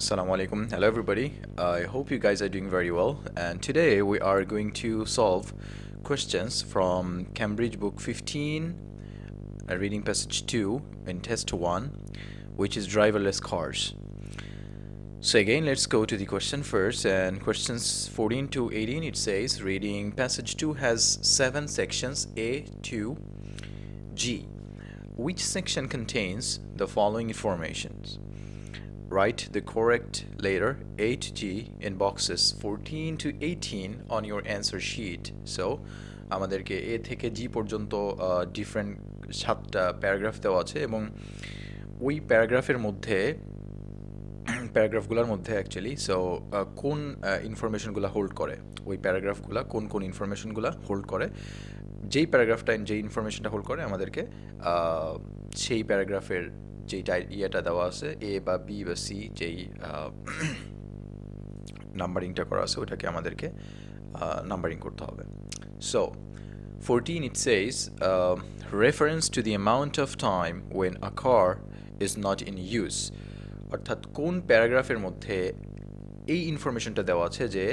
Assalamu alaikum. Hello, everybody. I hope you guys are doing very well. And today we are going to solve questions from Cambridge Book 15, reading passage 2 in test 1, which is driverless cars. So again, let's go to the question first. And questions 14 to 18, it says, reading passage 2 has 7 sections, A to G. Which section contains the following informations? Write the correct letter A to G in boxes 14 to 18 on your answer sheet. So আমাদেরকে A থেকে G পর্যন্ত different 7টা paragraph দেওয়া আছে এবং ওই প্যারাগ্রাফগুলোর মধ্যে actually কোন ইনফরমেশনগুলো হোল্ড করে, ওই প্যারাগ্রাফগুলো কোন ইনফরমেশনগুলো হোল্ড করে, যেই প্যারাগ্রাফটা যেই ইনফরমেশনটা হোল্ড করে আমাদেরকে সেই প্যারাগ্রাফের যেইটা ইয়েটা দেওয়া আছে এ বা বি বা সি যেই নাম্বারিংটা করা আছে ওটাকে আমাদেরকে নাম্বারিং করতে হবে। So 14 it says reference to the amount of time when a car is not in use, অর্থাৎ কোন প্যারাগ্রাফের মধ্যে এই ইনফরমেশনটা দেওয়া আছে যে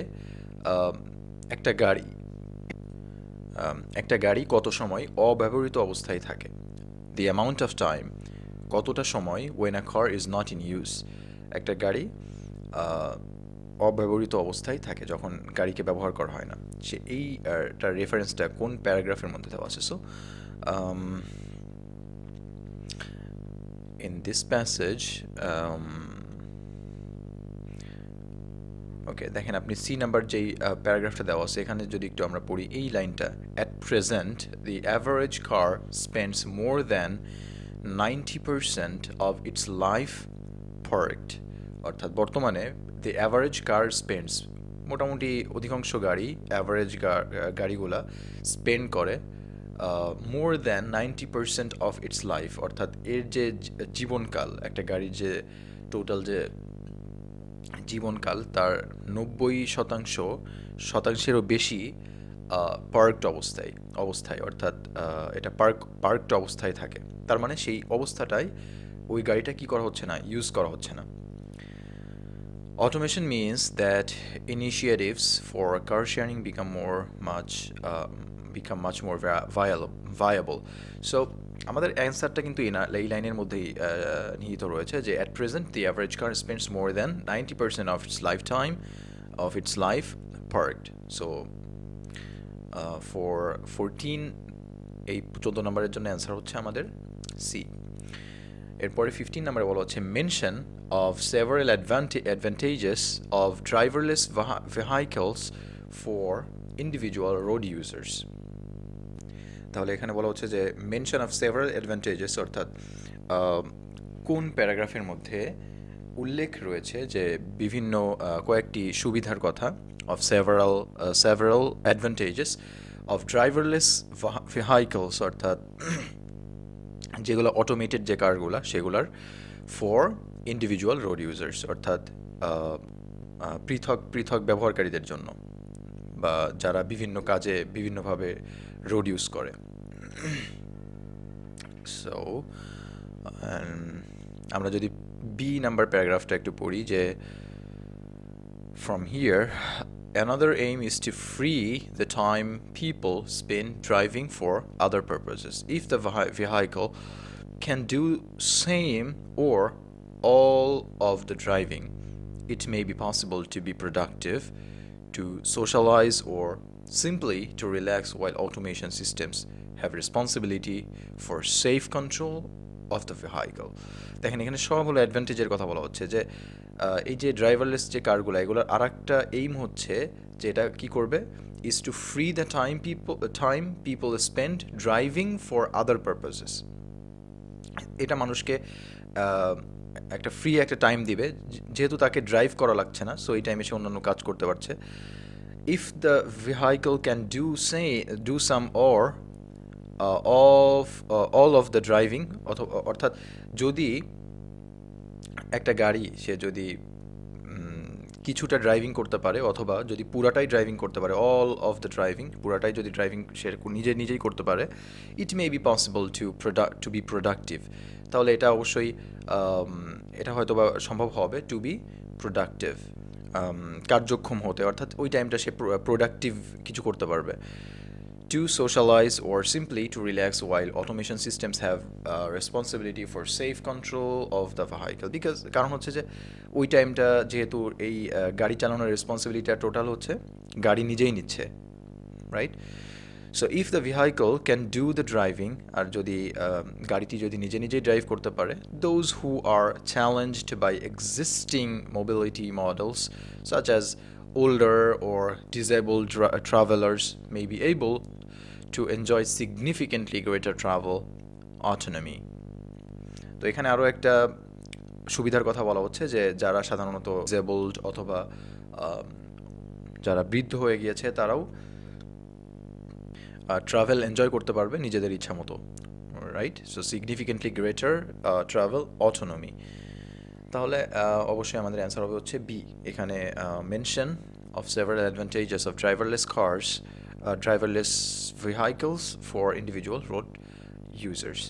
একটা গাড়ি কত সময় অব্যবহৃত অবস্থায় থাকে। the amount of time কতটা সময় when a car is not in use, একটা গাড়ি অব্যবহৃত অবস্থায় থাকে যখন গাড়িকে ব্যবহার করা হয় না, সে এইটার রেফারেন্সটা কোন প্যারাগ্রাফের মধ্যে দেওয়া আছে। সো in this passage ওকে দেখেন আপনি সি নাম্বার যেই প্যারাগ্রাফটা দেওয়া আছে এখানে যদি একটু আমরা পড়ি এই লাইনটা, at present the average car spends more than 90% of its life parked, অর্থাৎ বর্তমানে the average car spends, মোটামুটি অধিকাংশ গাড়ি অ্যাভারেজ গাড়িগুলা স্পেন্ড করে more than 90% of its life, অর্থাৎ এর যে জীবনকাল, একটা গাড়ির যে টোটাল যে জীবনকাল তার 90%-শতাংশেরও বেশি পার্কড অবস্থায় অর্থাৎ এটা পার্কড অবস্থায় থাকে। তার মানে সেই অবস্থাটায় ওই গাড়িটা কি করা হচ্ছে না, ইউজ করা হচ্ছে না। Automation means that initiatives for car sharing become much more viable. So আমাদের অ্যান্সারটা কিন্তু এই লাইনের মধ্যেই নিহিত রয়েছে যে at present the average car spends more than 90% of its life parked. So for 14 এই 14 নম্বরের জন্য অ্যান্সার হচ্ছে আমাদের সি। এরপরে 15 নম্বরে বলা হচ্ছে mention of several advantages of driverless vehicles for individual road users. তাহলে এখানে বলা হচ্ছে যে মেনশন অফ সেভারাল অ্যাডভান্টেজেস, অর্থাৎ কোন প্যারাগ্রাফের মধ্যে উল্লেখ রয়েছে যে বিভিন্ন কয়েকটি সুবিধার কথা, of several advantages of driverless vehicles, অর্থাৎ যেগুলো অটোমেটেড যে কারগুলো সেগুলার ফর ইন্ডিভিজুয়াল রোড ইউজার্স, অর্থাৎ পৃথক ব্যবহারকারীদের জন্য বা যারা বিভিন্ন কাজে বিভিন্নভাবে রোড ইউজ করে। সো আমরা যদি বি নাম্বার প্যারাগ্রাফটা একটু পড়ি যে from here another aim is to free the time people spend driving for other purposes. If the vehicle can do same or all of the driving, it may be possible to be productive, to socialize, or simply to relax, while automation systems have responsibility for safe control of the vehicle. দেখেন এখানে সব হলো অ্যাডভান্টেজের কথা বলা হচ্ছে যে এই যে ড্রাইভারলেস যে কারগুলো এগুলোর আরেকটা এইম হচ্ছে যে এটা কি করবে, is to free the time people spend driving for other purposes. এটা মানুষকে একটা ফ্রি একটা টাইম দিবে, যেহেতু তাকে ড্রাইভ করা লাগছে না, সো এই টাইমে সে অন্যান্য কাজ করতে পারছে। if the vehicle can do some or all of the driving, অর্থাৎ যদি একটা গাড়ি সে যদি কিছুটা ড্রাইভিং করতে পারে অথবা যদি পুরাটাই ড্রাইভিং করতে পারে, অল অফ দ্য ড্রাইভিং, পুরাটাই যদি ড্রাইভিং সে নিজেই করতে পারে, it may be possible to be productive, তাহলে এটা অবশ্যই এটা হয়তো বা সম্ভব হবে টু বি প্রোডাক্টিভ, কার্যক্ষম হতে, অর্থাৎ ওই টাইমটা সে প্রোডাক্টিভ কিছু করতে পারবে। To socialize or simply to relax while automation systems have responsibility for safe control of the vehicle, because কারণ হচ্ছে যে ওই টাইমটা যেহেতু এই গাড়ি চালানোর রেসপন্সিবিলিটিটা টোটাল হচ্ছে গাড়ি নিজেই নিচ্ছে, right? So if the vehicle can do the driving, আর যদি গাড়িটি যদি নিজে নিজেই ড্রাইভ করতে পারে, those who are challenged by existing mobility models such as older or disabled travelers may be able to enjoy significantly greater travel autonomy. তো এখানে আরও একটা সুবিধার কথা বলা হচ্ছে যে যারা সাধারণত ডিসেবলড অথবা যারা বৃদ্ধ হয়ে গিয়েছে তারাও ট্রাভেল এনজয় করতে পারবে নিজেদের ইচ্ছা মতো, right? So significantly greater travel autonomy. তাহলে অবশ্যই আমাদের অ্যান্সার হবে হচ্ছে বি। এখানে mention of several advantages of driverless cars, driverless vehicles for individual road users.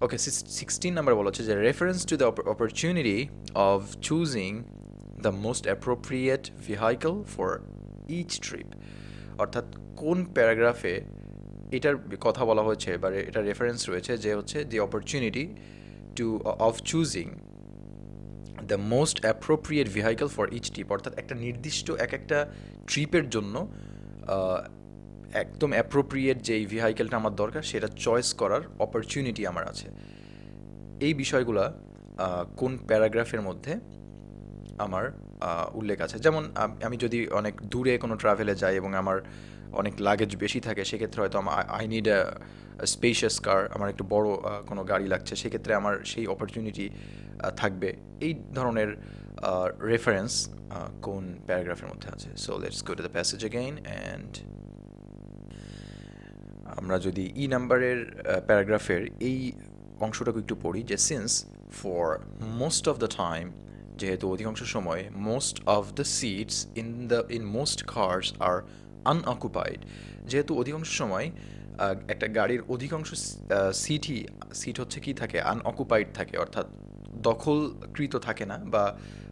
Okay, 16 number বলা হচ্ছে যে reference to the opportunity of choosing the most appropriate vehicle for each trip, অর্থাৎ কোন প্যারাগ্রাফে এটার কথা বলা হয়েছে বা এটা রেফারেন্স রয়েছে যে হচ্ছে the opportunity to of choosing the most appropriate vehicle for each trip, অর্থাৎ একটা নির্দিষ্ট একটা ট্রিপের জন্য একদম অ্যাপ্রোপ্রিয়েট যেই ভেহিকেলটা আমার দরকার সেটা চয়েস করার অপরচুনিটি আমার আছে। এই বিষয়গুলা কোন প্যারাগ্রাফের মধ্যে আমার উল্লেখ আছে। যেমন আমি যদি অনেক দূরে কোনো ট্রাভেলে যাই এবং আমার অনেক লাগেজ বেশি থাকে, সেক্ষেত্রে হয়তো আই নিড আ স্পেশিয়াস কার, আমার একটু বড় কোনো গাড়ি লাগছে, সেক্ষেত্রে আমার সেই অপরচুনিটি থাকবে। এই ধরনের রেফারেন্স কোন প্যারাগ্রাফের মধ্যে আছে। So let's go to the passage again and আমরা যদি ই নাম্বারের প্যারাগ্রাফের এই অংশটাকে একটু পড়ি যে since for most of the time, যেহেতু অধিকাংশ সময় most of the seats in most cars are unoccupied, যেহেতু অধিকাংশ সময় একটা গাড়ির অধিকাংশ সিট হচ্ছে কি থাকে, আনঅকুপাইড থাকে, অর্থাৎ দখলকৃত থাকে না বা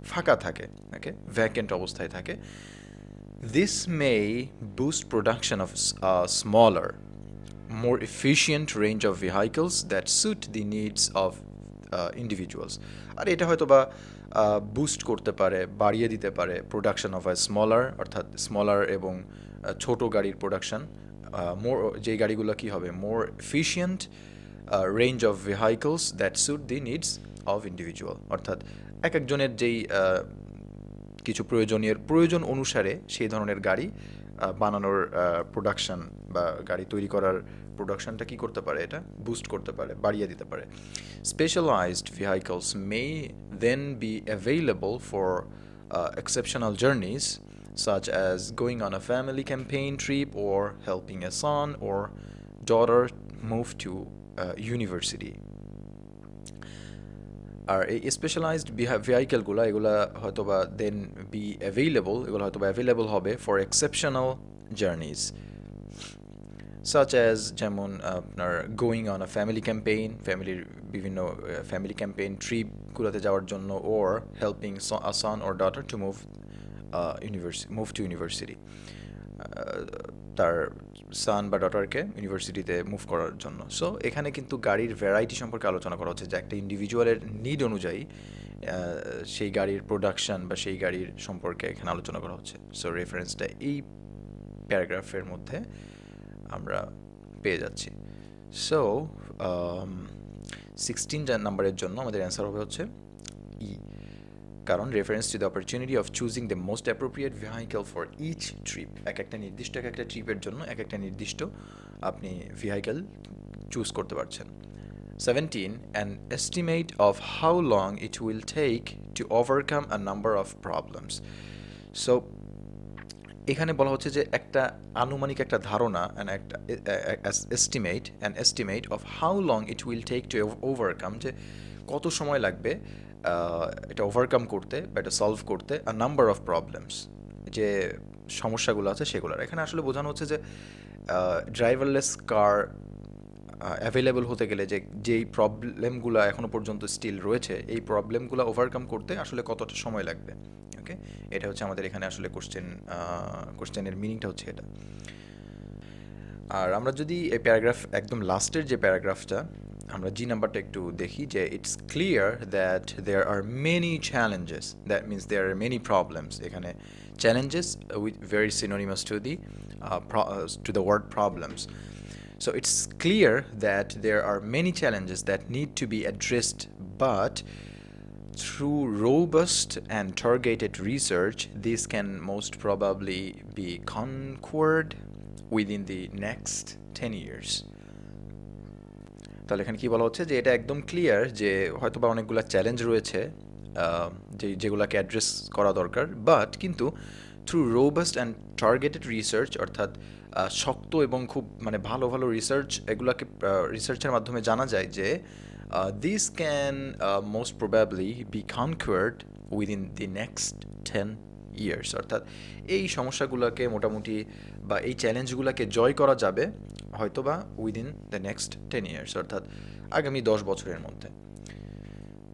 ফাঁকা থাকে, ওকে, ভ্যাকেন্ট অবস্থায় থাকে। This may boost production of smaller, more efficient range of vehicles that suit the needs of individuals. আর এটা হয়তো বা বুস্ট করতে পারে, বাড়িয়ে দিতে পারে প্রোডাকশন অফ আ স্মলার, অর্থাৎ স্মলার এবং ছোট গাড়ির প্রোডাকশন, মোর যেই গাড়িগুলো কী হবে, more efficient range of vehicles that suit the needs of individual, অর্থাৎ এক একজনের যেই কিছু প্রয়োজন অনুসারে সেই ধরনের গাড়ি বানানোর প্রোডাকশন বা গাড়ি তৈরি করার প্রোডাকশনটা কী করতে পারে, এটা বুস্ট করতে পারে, বাড়িয়ে দিতে পারে। Specialised vehicles may then be available for exceptional journeys such as going on a family campaign trip or helping a son or daughter move to university. আর এই স্পেশালাইজড ভেহিকেলগুলো এগুলো হয়তো বা দেন বি অ্যাভেইলেবল, এগুলো হয়তো বা অ্যাভেইলেবল হবে for exceptional journeys such as, যেমন আপনার going on a family campaign, বিভিন্ন ফ্যামিলি ক্যাম্পেইন ট্রিপগুলোতে যাওয়ার জন্য, or helping a son or daughter to move to university, তার সান বা ডটারকে ইউনিভার্সিটিতে মুভ করার জন্য। সো এখানে কিন্তু গাড়ির ভ্যারাইটি সম্পর্কে আলোচনা করা হচ্ছে যে একটা ইন্ডিভিজুয়ালের নিড অনুযায়ী সেই গাড়ির প্রোডাকশন বা সেই গাড়ির সম্পর্কে এখানে আলোচনা করা হচ্ছে। সো রেফারেন্সটা এই প্যারাগ্রাফের মধ্যে আমরা পেয়ে যাচ্ছি। সো 16 নাম্বারের জন্য আমাদের অ্যান্সার হবে হচ্ছে ই, কারণ reference to the opportunity of choosing the most appropriate vehicle for each trip, এক একটা ট্রিপের জন্য এক একটা নির্দিষ্ট আপনি ভেহিকেল চুজ করতে পারছেন। 17 an estimate of how long it will take to overcome a number of problems. So এখানে বলা হচ্ছে যে একটা আনুমানিক একটা ধারণা একটা estimate of how long it will take to overcome, যে কত সময় লাগবে এটা ওভারকাম করতে বা এটা সলভ করতে আ নাম্বার অফ প্রবলেমস, যে সমস্যাগুলো আছে সেগুলোর। এখানে আসলে বোঝানো হচ্ছে যে ড্রাইভারলেস কার অ্যাভেলেবল হতে গেলে যেই প্রবলেমগুলো এখনো পর্যন্ত স্টিল রয়েছে, এই প্রবলেমগুলো ওভারকাম করতে আসলে কতটা সময় লাগবে। ওকে, এটা হচ্ছে আমাদের এখানে আসলে কোশ্চেনের মিনিংটা হচ্ছে এটা। আর আমরা যদি এই প্যারাগ্রাফ একদম লাস্টের যে প্যারাগ্রাফটা, আমরা জি নাম্বারটা একটু দেখি, যে it's clear that there are many challenges, that means there are many problems. এখানে challenges with very synonymous to the word problems. So it's clear that there are many challenges that need to be addressed, but through robust and targeted research, these can most probably be conquered within the next 10 years. তাহলে এখানে কি বলা হচ্ছে, যে এটা একদম clear যে হয়তোবা অনেকগুলো চ্যালেঞ্জ রয়েছে যেগুলোকে অ্যাড্রেস করা দরকার, বাট কিন্তু through robust and targeted research, অর্থাৎ শক্ত এবং খুব মানে ভালো ভালো এগুলোকে রিসার্চের মাধ্যমে জানা যায় যে this can most probably be conquered within the next 10 years. অর্থাৎ এই সমস্যাগুলোকে মোটামুটি বা এই চ্যালেঞ্জগুলোকে জয় করা যাবে হয়তোবা উইদিন দ্য নেক্সট 10 ইয়ার্স, অর্থাৎ আগামী 10 বছরের মধ্যে।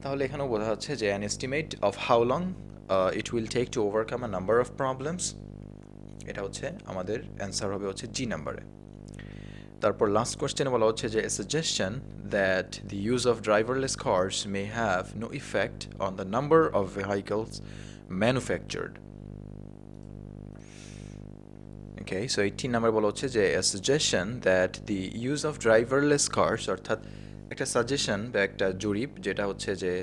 তাহলে এখানেও বোঝা যাচ্ছে যে an estimate of how long it will take to overcome a number of problems, এটা হচ্ছে আমাদের অ্যান্সার হবে হচ্ছে জি নাম্বারে। তারপর লাস্ট কোয়েশ্চেনে বলা হচ্ছে যে a suggestion that the use of driverless cars may have no effect on the number of vehicles manufactured. Okay, so 18 number বলা হচ্ছে যে a suggestion that the use of driverless cars, অর্থাৎ একটা সাজেশন বা একটা জরিপ যেটা হচ্ছে যে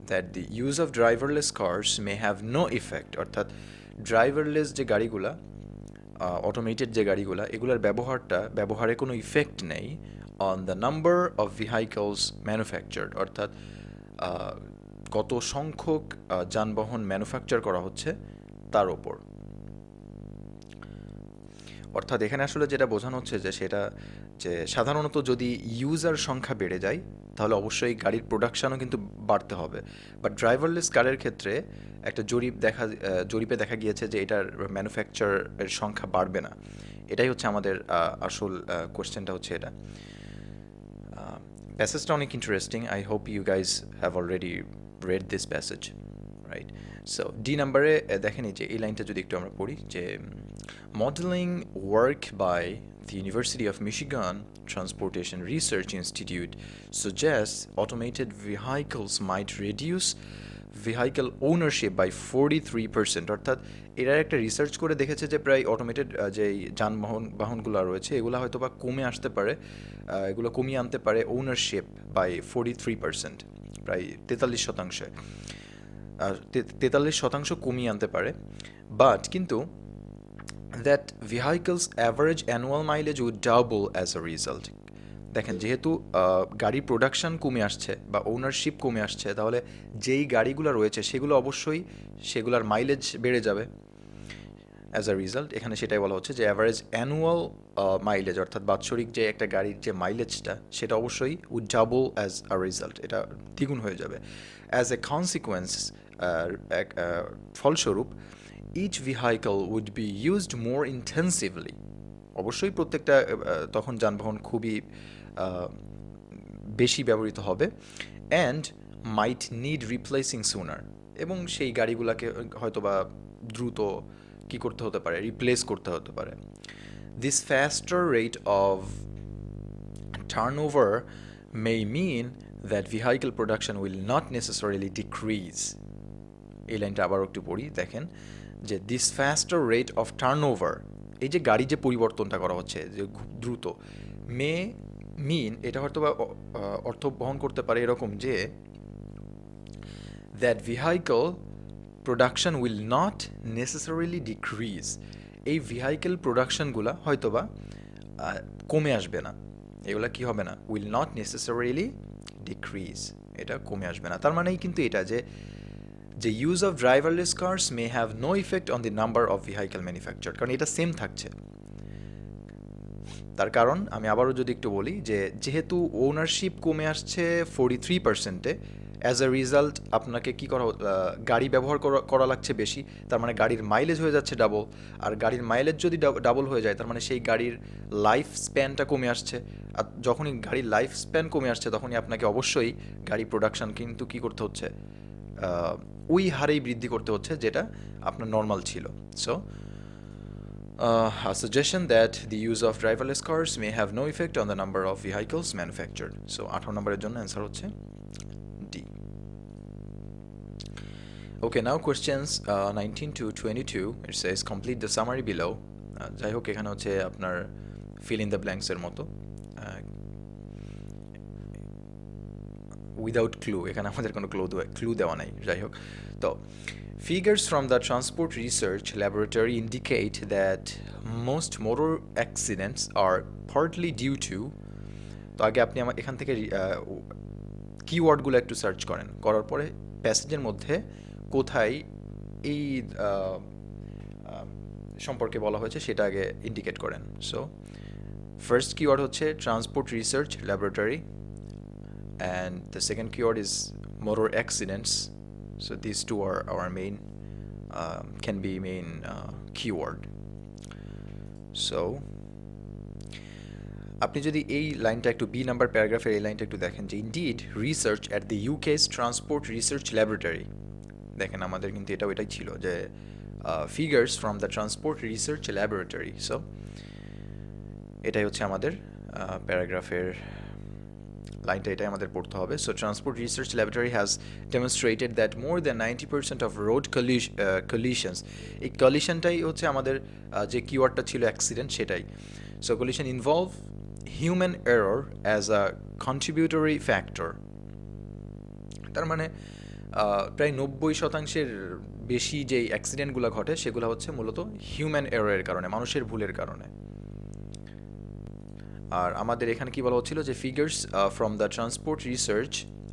that the use of driverless cars may have no effect, অর্থাৎ ড্রাইভারলেস যে গাড়িগুলা, অটোমেটেড যে গাড়িগুলা, এগুলোর ব্যবহারে কোনো ইফেক্ট নেই on the number of vehicles manufactured, অর্থাৎ কত সংখ্যক যানবাহন ম্যানুফ্যাকচার করা হচ্ছে তার ওপর। অর্থাৎ এখানে আসলে যেটা বোঝানো হচ্ছে যে সেটা যে সাধারণত যদি ইউজার সংখ্যা বেড়ে যায় তাহলে অবশ্যই গাড়ির প্রোডাকশানও কিন্তু বাড়তে হবে, বাট ড্রাইভারলেস কারের ক্ষেত্রে একটা জরিপে দেখা গিয়েছে যে এটার ম্যানুফ্যাকচারের সংখ্যা বাড়বে না। এটাই হচ্ছে আমাদের আসল কোয়েশ্চেনটা হচ্ছে এটা। প্যাসেজটা অনেক interesting, I hope you guys have already read this passage, right? So D নাম্বারে দেখেন এই যে এই লাইনটা যদি একটু আমরা পড়ি, যে modeling work by the University of Michigan Transportation Research Institute suggests automated vehicles might reduce vehicle ownership by 43%, অর্থাৎ এরা একটা রিসার্চ করে দেখেছে যে প্রায় অটোমেটেড যে বাহনগুলো রয়েছে এগুলো হয়তো বা কমে আসতে পারে, এগুলো কমিয়ে আনতে পারে ওনারশিপ বাই 43%, প্রায় 43% কমিয়ে আনতে পারে। বাট কিন্তু that vehicles average annual mileage would double as a result. দেখেন যেহেতু গাড়ির প্রোডাকশন কমে আসছে বা ওনারশিপ কমে আসছে, তাহলে যেই গাড়িগুলো রয়েছে সেগুলো অবশ্যই সেগুলোর মাইলেজ বেড়ে যাবে অ্যাজ আ রিজাল্ট। এখানে সেটাই বলা হচ্ছে যে অ্যাভারেজ অ্যানুয়াল মাইলেজ, অর্থাৎ বাৎসরিক যে একটা গাড়ির যে মাইলেজটা সেটা অবশ্যই would double as a result, এটা দ্বিগুণ হয়ে যাবে। অ্যাজ এ কনসিকুয়েন্স, ফলস্বরূপ each vehicle would be used more intensively, অবশ্যই প্রত্যেকটা তখন যানবাহন খুবই বেশি ব্যবহৃত হবে, and might need replacing sooner, এবং সেই গাড়িগুলোকে হয়তোবা দ্রুত কি করতে হতে পারে, রিপ্লেস করতে হতে পারে। This faster rate of turnover may mean that vehicle production will not necessarily decrease. এই লাইনটা আবার একটু পড়ি, দেখেন যে দিস ফাস্টার রেট অফ টার্নওভার, এই যে গাড়ি যে পরিবর্তনটা করা হচ্ছে যে খুব দ্রুত, মে মিন, এটা হয়তো বা অর্থ বহন করতে পারে এরকম যে that vehicle production will not necessarily decrease, এই ভেহিকেল প্রোডাকশনগুলো হয়তো বা কমে আসবে না, এগুলা কি হবে না, উইল নট নেসেসারিলি ডিক্রিজ, এটা কমে আসবে না। তার মানেই কিন্তু এটা যে the use of driverless cars may have no effect on the number of vehicle manufactured, কারণ এটা সেম থাকছে। তার কারণ আমি আবারও যদি একটু বলি যে যেহেতু ওনারশিপ কমে আসছে 43%-এ, অ্যাজ এ রিজাল্ট আপনাকে কী করা গাড়ি ব্যবহার করা লাগছে বেশি, তার মানে গাড়ির মাইলেজ হয়ে যাচ্ছে ডাবল। আর গাড়ির মাইলেজ যদি ডাবল হয়ে যায় তার মানে সেই গাড়ির লাইফ স্প্যানটা কমে আসছে। আর যখনই গাড়ির লাইফ স্প্যান কমে আসছে তখনই আপনাকে অবশ্যই গাড়ি প্রোডাকশন কিন্তু কী করতে হচ্ছে, ওই হারেই বৃদ্ধি করতে হচ্ছে যেটা আপনার নর্মাল ছিল। So a suggestion that the use of driverless cars may have no effect on the number of vehicles manufactured. So 18 নম্বরের জন্য অ্যান্সার হচ্ছে D. Okay, now questions 19 to 22. It says complete the summary below. যাই হোক এখানে হচ্ছে আপনার fill in the blanks এর মতো উইদাউট ক্লু, এখানে আমাদের কোনো ক্লু দেওয়া নাই। যাই হোক, তো figures from the Transport Research Laboratory indicate that most motor accidents are partly due to, তো আগে আপনি আমার এখান থেকে কিওয়ার্ডগুলো একটু সার্চ করেন, করার পরে প্যাসেজের মধ্যে কোথায় এই সম্পর্কে বলা হয়েছে সেটা আগে ইন্ডিকেট করেন। সো ফার্স্ট কিওয়ার্ড হচ্ছে transport research laboratory, and the second keyword is motor accidents. So these two are our main can be main keyword. So আপনি যদি এই লাইনটা একটু বি নাম্বার প্যারাগ্রাফের এই লাইনটা একটু দেখেন যে indeed research at the UK's Transport Research Laboratory, দেখেন আমাদের কিন্তু এটাই ছিল যে figures from the Transport Research Laboratory. So এটাই হচ্ছে আমাদের প্যারাগ্রাফের লাইনটা, এটাই আমাদের পড়তে হবে। So transport research laboratory has demonstrated that more than 90% of road কলিশনস, এই কলিশনটাই হচ্ছে আমাদের যে কিওয়ার্ডটা ছিল অ্যাক্সিডেন্ট সেটাই। So collision involve human error as a contributory factor, তার মানে প্রায় 90% বেশি যেই অ্যাক্সিডেন্টগুলো ঘটে সেগুলো হচ্ছে মূলত হিউম্যান এররের কারণে, মানুষের ভুলের কারণে। আর আমাদের এখানে কি বলা হচ্ছিল যে figures from the transport research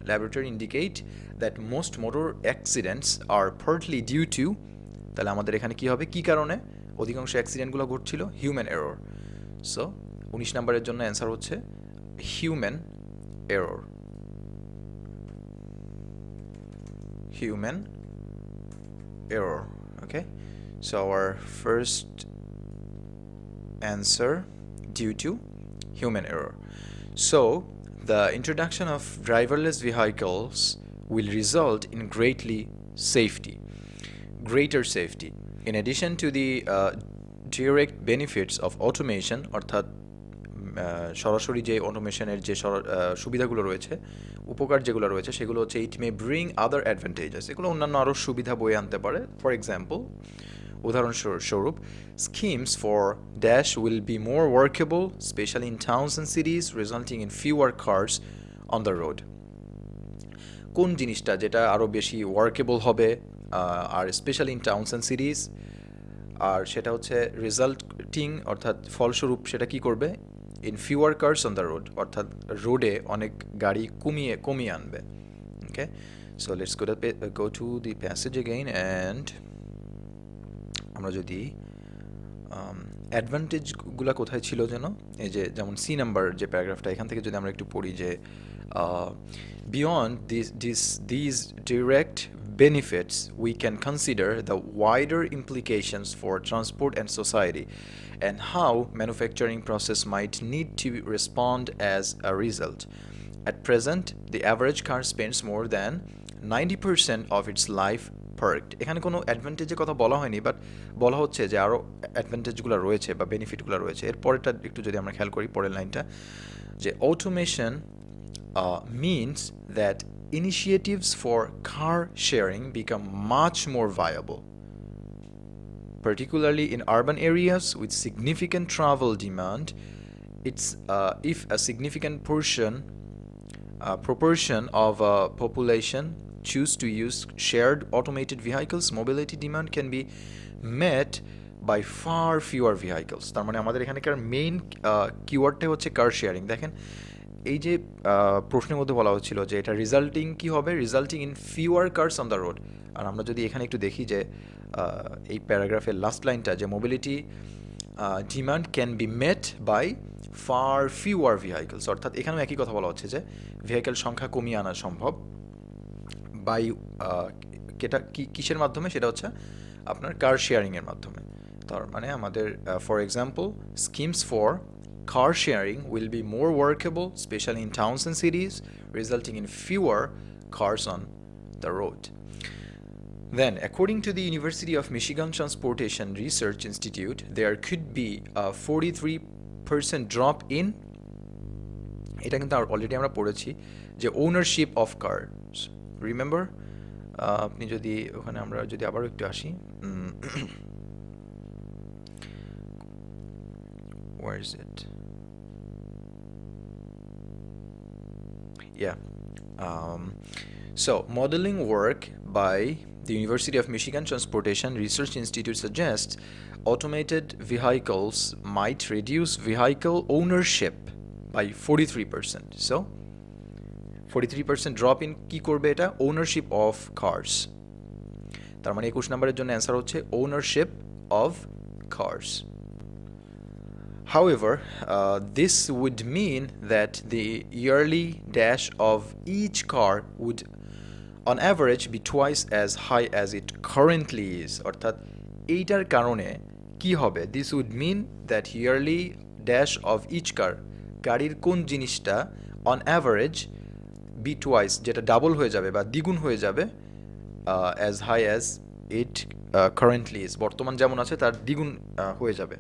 laboratory indicate that most motor accidents are partly due to, তাহলে আমাদের এখানে কি হবে, কি কারণে অধিকাংশ অ্যাক্সিডেন্টগুলো ঘটছিল, হিউম্যান এরর। সো 19 নম্বরের জন্য অ্যান্সার হচ্ছে human error, human error. Okay, so our first answer due to human error. So, the introduction of driverless vehicles will result in greater safety. In addition to the direct benefits of automation, অর্থাৎ সরাসরি যে অটোমেশনের যে সুবিধাগুলো রয়েছে, উপকার যেগুলো রয়েছে সেগুলো হচ্ছে it may bring other advantages, এগুলো অন্যান্য আরও সুবিধা বয়ে আনতে পারে। ফর এক্সাম্পল, উদাহরণস্বরূপ, schemes for dash will be more workable, especially in towns and cities, resulting in fewer cars on the road. কোন জিনিসটা যেটা আরও বেশি ওয়ার্কেবল হবে আর specially in towns and cities, আর সেটা হচ্ছে রেজাল্টিং অর্থাৎ ফলস্বরূপ সেটা কি করবে, in fewer cars on the road, অর্থাৎ রোডে অনেক গাড়ি কমিয়ে আনবে। Okay, so let's go to the passage again, and আমরা যদি অ্যাডভান্টেজগুলো কোথায় ছিল যেন, এই যে যেমন সি নাম্বার যে প্যারাগ্রাফটা, এখান থেকে যদি আমরা একটু পড়ি যে beyond this direct benefits we can consider the wider implications for transport and society and how manufacturing process might need to respond as a result. At present, the average car spends more than 90% of its life parked. এখানে কোনো অ্যাডভান্টেজের কথা বলা হয়নি, but বলা হচ্ছে যে আরও অ্যাডভান্টেজগুলো রয়েছে বা বেনিফিটগুলো রয়েছে। এর পরেরটা একটু যদি আমরা খেয়াল করি, পরের লাইনটা যে automation means that initiatives for car sharing become much more viable, particularly in urban areas with significant travel demand. It's if a significant proportion of a population choose to use shared automated vehicles, mobility demand can be met by far fewer vehicles. তার মানে আমাদের এখানকার main কিওয়ার্ডটা হচ্ছে কার sharing. দেখেন এই যে প্রশ্নের মধ্যে বলা হচ্ছিল যে এটা রিজাল্টিং কি হবে, resulting in fewer cars on the road. আর আমরা যদি এখানে একটু দেখি যে এই প্যারাগ্রাফের লাস্ট লাইনটা যে mobility demand can be met by far fewer vehicles, অর্থাৎ এখানেও একই কথা বলা হচ্ছে যে ভেহিকল সংখ্যা কমিয়ে আনা সম্ভব বাই কেটা কিসের মাধ্যমে, সেটা হচ্ছে আপনার কার শেয়ারিংয়ের মাধ্যমে। তার মানে আমাদের for example schemes for car sharing will be more workable, especially in towns and cities, resulting in fewer cars on the road. Then, according to the University of Michigan Transportation Research Institute, there could be a 43% drop in, এটা কিন্তু already আমরা পড়েছি, যে ownership of curse, remember? আপনি যদি ওখানে আমরা যদি আবার একটু আসি, where is it? Yeah. So, modeling work by the University of Michigan Transportation Research Institute suggests automated vehicles might reduce vehicle ownership by 43%. So, 43% drop in কি করবে এটা? Ownership of cars. তার মানে 21 নম্বরের জন্য অ্যান্সার হচ্ছে ownership of cars. However, this would mean that the yearly dash of each car would on average be twice as high as it currently is. অর্থাৎ এইটার কারণে কি হবে? This would mean that yearly dash of each car, গাড়ির কোন জিনিসটা on average be twice, যেটা double হয়ে যাবে বা দ্বিগুণ হয়ে যাবে, as high as it currently is, বর্তমান যেমন আছে তার দ্বিগুণ হয়ে যাবে।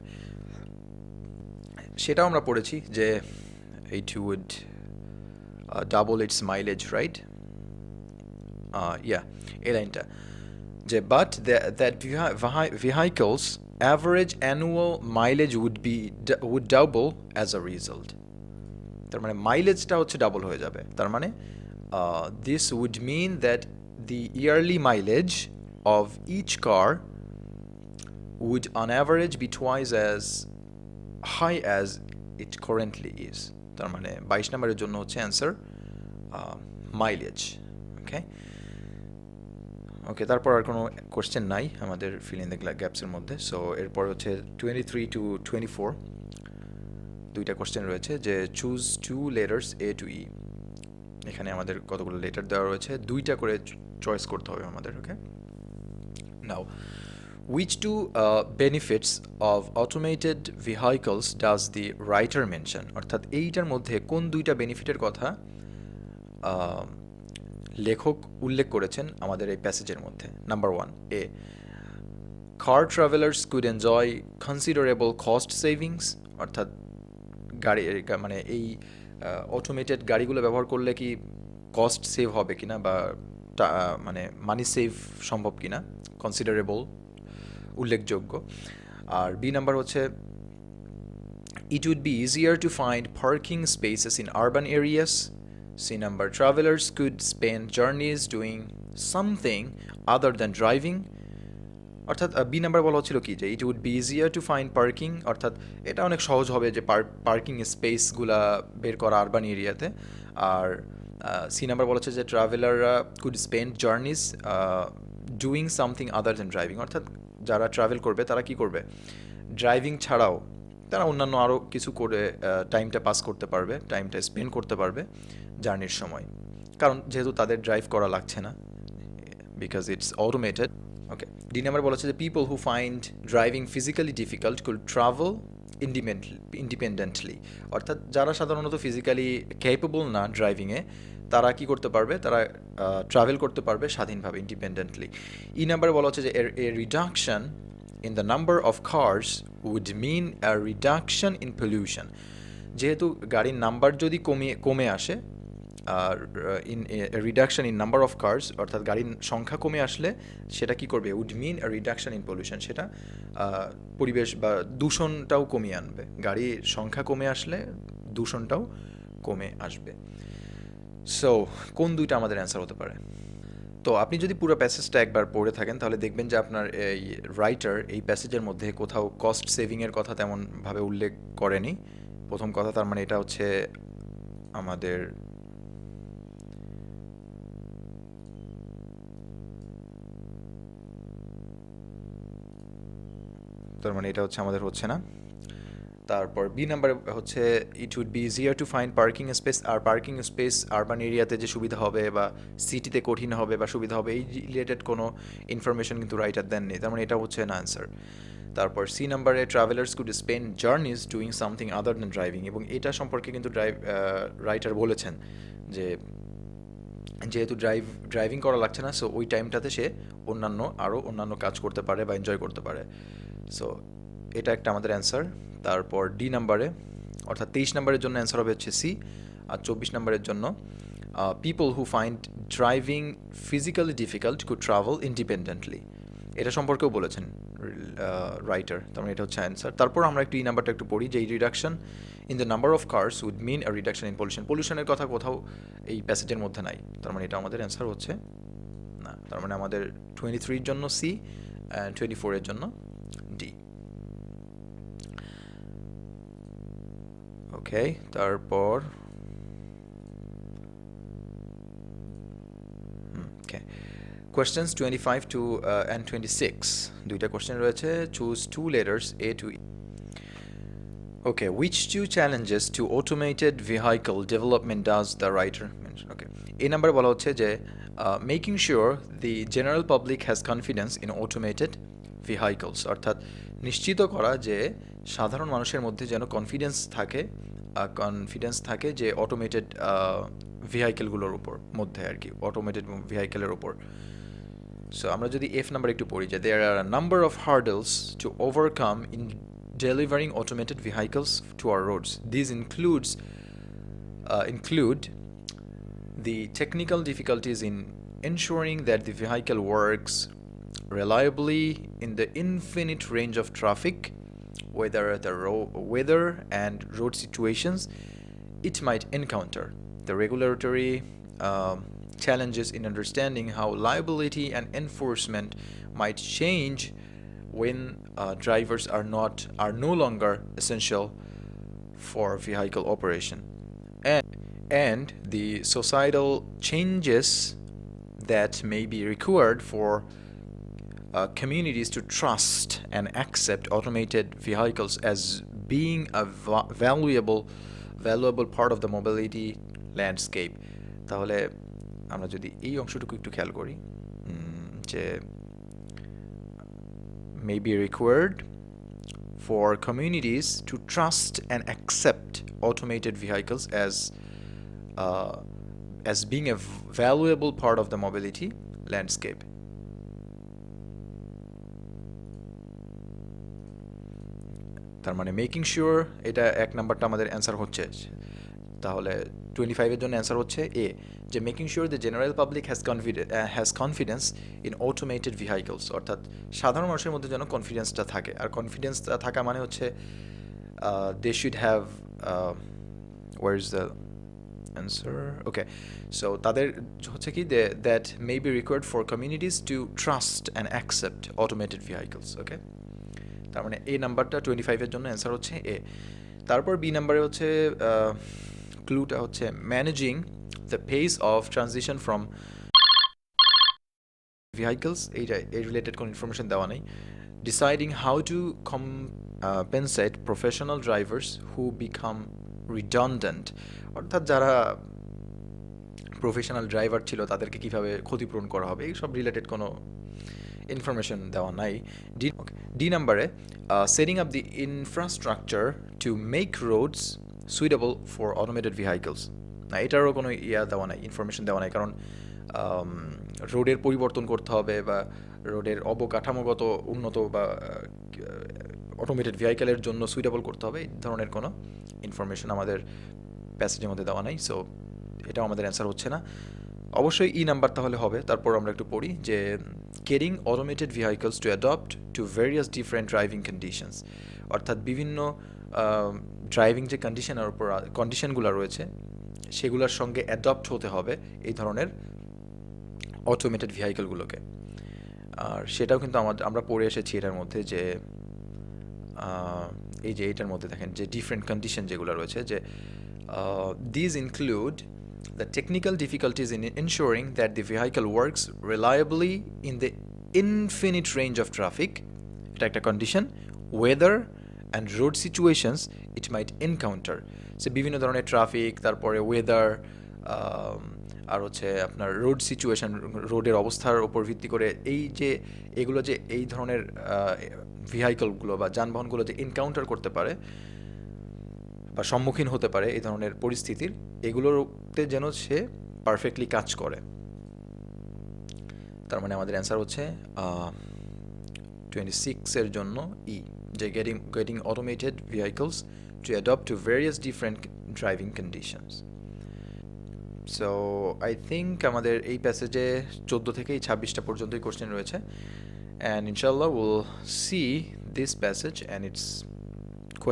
সেটাও আমরা পড়েছি যে it would double its mileage, right? Yeah, এই লাইনটা যে but that vehicles average annual mileage would double as a result. তার মানে মাইলেজটা হচ্ছে ডাবল হয়ে যাবে। তার মানে this would mean that the yearly mileage of each car would on average be twice as high as it currently is. তার মানে 22 নম্বরের জন্য হচ্ছে অ্যান্সার মাইলেজ। ওকে, তারপর আর কোনো কোশ্চেন নাই আমাদের ফিল ইন দ্য গ্যাপসের মধ্যে। সো এরপর হচ্ছে 23 to 24 দুইটা কোশ্চেন রয়েছে, যে choose two letters A to E. এখানে আমাদের কতগুলো লেটার দেওয়া রয়েছে, দুইটা করে চয়েস করতে হবে আমাদের। ওকে, নাও which two benefits of automated vehicles does the writer mention? অর্থাৎ এইটার মধ্যে কোন দুইটা বেনিফিটের কথা লেখক উল্লেখ করেছেন আমাদের এই প্যাসেজের মধ্যে। Number 1, A car travelers could enjoy considerable cost savings, অর্থাৎ গাড়ি মানে এই অটোমেটেড গাড়িগুলো ব্যবহার করলে কি কস্ট সেভ হবে কিনা বা মানে মানি সেভ সম্ভব কিনা, কনসিডারেবল উল্লেখযোগ্য। আর বি নাম্বার হচ্ছে it would be easier to find parking spaces in urban areas. C number, travelers could spend journeys doing something other than driving. অর্থাৎ বি নাম্বার বলা হচ্ছিল কি, যে it would be easier to find parking, অর্থাৎ এটা অনেক সহজ হবে যে পার্কিং স্পেসগুলা বের করা আরবান এরিয়াতে। আর সি নাম্বার বলা হচ্ছে যে ট্রাভেলাররা could spend journeys doing something other than driving, অর্থাৎ যারা ট্রাভেল করবে তারা কি করবে, ড্রাইভিং ছাড়াও তারা অন্যান্য আরও কিছু করে টাইমটা পাস করতে পারবে, টাইমটা স্পেন্ড করতে পারবে জার্নির সময়, কারণ যেহেতু তাদের ড্রাইভ করা লাগছে না, because it's automated. Okay, D number বলা হচ্ছে যে people who find driving physically difficult could travel independently, অর্থাৎ যারা সাধারণত ফিজিক্যালি ক্যাপেবল না ড্রাইভিংয়ে, তারা কি করতে পারবে, তারা ট্রাভেল করতে পারবে স্বাধীনভাবে, ইন্ডিপেন্ডেন্টলি। ই নাম্বারে বলা হচ্ছে যে এ reduction in the number of cars would mean a reduction in pollution, যেহেতু গাড়ির নাম্বার যদি কমে আসে, reduction in number of cars, অর্থাৎ গাড়ির সংখ্যা কমে আসলে সেটা কি করবে, would mean a reduction in pollution, সেটা পরিবেশ বা দূষণটাও কমিয়ে আনবে। গাড়ির সংখ্যা কমে আসলে দূষণটাও কমে আসবে। সো কোন দুইটা আমাদের অ্যান্সার হতে পারে? তো আপনি যদি পুরো প্যাসেজটা একবার পড়ে থাকেন তাহলে দেখবেন যে আপনার এই রাইটার এই প্যাসেজের মধ্যে কোথাও কস্ট সেভিংয়ের কথা তেমনভাবে উল্লেখ করেনি। প্রথম কথা, তার মানে এটা হচ্ছে আমাদের হচ্ছে না। তারপর বি নাম্বারে হচ্ছে it would be easier to find parking space, আর পার্কিং স্পেস আরবান এরিয়াতে যে সুবিধা হবে বা সিটিতে কঠিন হবে বা সুবিধা হবে এই রিলেটেড কোনো ইনফরমেশন কিন্তু রাইটার দেননি, তার মানে এটা হচ্ছে না অ্যান্সার। তারপর সি নাম্বারে travellers could spend journeys doing something other than driving, এবং এটা সম্পর্কে কিন্তু রাইটার বলেছেন যে যেহেতু ড্রাইভিং করা লাগছে না, সো ওই টাইমটাতে সে অন্যান্য কাজ করতে পারে বা এনজয় করতে পারে। সো এটা একটা আমাদের অ্যান্সার। তারপর ডি নাম্বারে অর্থাৎ 23 নম্বরের জন্য অ্যান্সার হবে হচ্ছে সি, আর 24 নম্বরের জন্য people who find driving physically difficult could travel independently, এটা সম্পর্কেও বলেছেন রাইটার, তার মানে এটা হচ্ছে অ্যান্সার। তারপর আমরা একটু এই নাম্বারটা একটু পড়ি যে এই reduction in the number of cars would mean a reduction in pollution, পলিউশনের কথা কোথাও এই প্যাসেজের মধ্যে নাই, তার মানে এটা আমাদের অ্যান্সার হচ্ছে না। তার মানে আমাদের 23-এর জন্য সি অ্যান্ড 24-এর জন্য ডি। ওকে, তারপর ওকে কোয়েশ্চেন্স 25 টু অ্যান্ড 26, দুইটা কোয়েশ্চেন রয়েছে। Choose two letters A to E. Okay, which two challenges to automated vehicle development does the writer mention? Okay, এই নাম্বারে বলা হচ্ছে যে making sure the general public has confidence in automated vehicles, অর্থাৎ নিশ্চিত করা যে সাধারণ মানুষের মধ্যে যেন কনফিডেন্স থাকে যে অটোমেটেড ভেহিকেলগুলোর উপর মধ্যে আর কি, অটোমেটেড ভেহিকেলের উপর। সো আমরা যদি এফ নাম্বার একটু পড়ি যে there are a number of hurdles to overcome in delivering automated vehicles to our roads. These include the technical difficulties in ensuring that the vehicle works reliably in the infinite range of traffic, whether the weather and road situations it might encounter, the regulatory challenges in understanding how liability and enforcement might change when drivers are no longer essential for vehicle operation, and the societal changes that may be required for communities to trust and accept automated vehicles as being a valuable part of the mobility landscape. তাহলে আমরা যদি এই অংশটুকু একটু খেয়াল করি যে may be required for communities to trust and accept automated vehicles as being a valuable part of the mobility landscape. তার মানে মেকিং শিওর এটা এক নাম্বারটা আমাদের অ্যান্সার হচ্ছে। তাহলে 25-এর জন্য অ্যান্সার হচ্ছে এ, যে making sure the general public has confidence in automated vehicles, অর্থাৎ সাধারণ মানুষের মধ্যে যেন কনফিডেন্সটা থাকে, আর কনফিডেন্সটা থাকা মানে হচ্ছে they should have where is the answer, okay, so তাদের হচ্ছে কি that may be required for communities to trust and accept automated vehicles. Okay, তার মানে এই নাম্বারটা 25-এর জন্য অ্যান্সার হচ্ছে এ। তারপর বি নাম্বারে হচ্ছে ক্লুটা হচ্ছে managing the pace of transition from vehicles, এইটা এই রিলেটেড কোনো ইনফরমেশন দেওয়া নেই। Deciding how to compensate professional drivers who become redundant, অর্থাৎ যারা প্রফেশনাল ড্রাইভার ছিল তাদেরকে কীভাবে ক্ষতিপূরণ করা হবে, এই সব রিলেটেড কোনো ইনফরমেশন দেওয়া নাই। ডি নাম্বারে setting up the infrastructure to make roads suitable for automated vehicles, না এটারও কোনো দেওয়া নাই, ইনফরমেশন দেওয়া নাই, কারণ রোডের পরিবর্তন করতে হবে বা রোডের অবকাঠামোগত উন্নত বা অটোমেটেড ভেহিকেলের জন্য সুইটেবল করতে হবে, এই ধরনের কোনো ইনফরমেশন আমাদের প্যাসেজের মধ্যে দেওয়া নাই। সো এটাও আমাদের অ্যান্সার হচ্ছে না। অবশ্যই ই নাম্বার তাহলে হবে। তারপর আমরা একটু পড়ি যে caring automated vehicles two adopt to various different driving conditions, অর্থাৎ বিভিন্ন ড্রাইভিং যে কন্ডিশনগুলো রয়েছে সেগুলোর সঙ্গে অ্যাডপ্ট হতে হবে এই ধরনের অটোমেটেড ভেহিকেলগুলোকে। আর সেটাও কিন্তু আমরা পড়ে এসেছি এটার মধ্যে যে এই যে এইটার মধ্যে দেখেন যে ডিফারেন্ট কন্ডিশন যেগুলো রয়েছে, যে these include the technical difficulties in ensuring that the vehicle works reliably in the infinite range of traffic, এটা একটা condition, weather and road situations it might encounter. সে বিভিন্ন ধরনের ট্রাফিক, তারপরে ওয়েদার, আর হচ্ছে আপনার রোড সিচুয়েশন, রোডের অবস্থার উপর ভিত্তি করে এগুলো যে এই ধরনের ভেহিকলগুলো বা যানবাহনগুলো যে এনকাউন্টার করতে পারে বা সম্মুখীন হতে পারে এই ধরনের পরিস্থিতির, এগুলোতে যেন সে পারফেক্টলি কাজ করে। তার মানে আমাদের অ্যান্সার হচ্ছে 26 এর জন্য ই, যে getting automated vehicles two adopt to various different driving conditions. So I think আমাদের এই প্যাসেজে 14 থেকে 26টা পর্যন্তই কোশ্চেন রয়েছে, অ্যান্ড ইনশাল্লাহ will see this passage and it's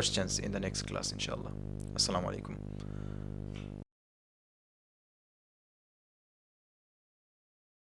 questions in the next class, inshallah. Assalamu alaikum.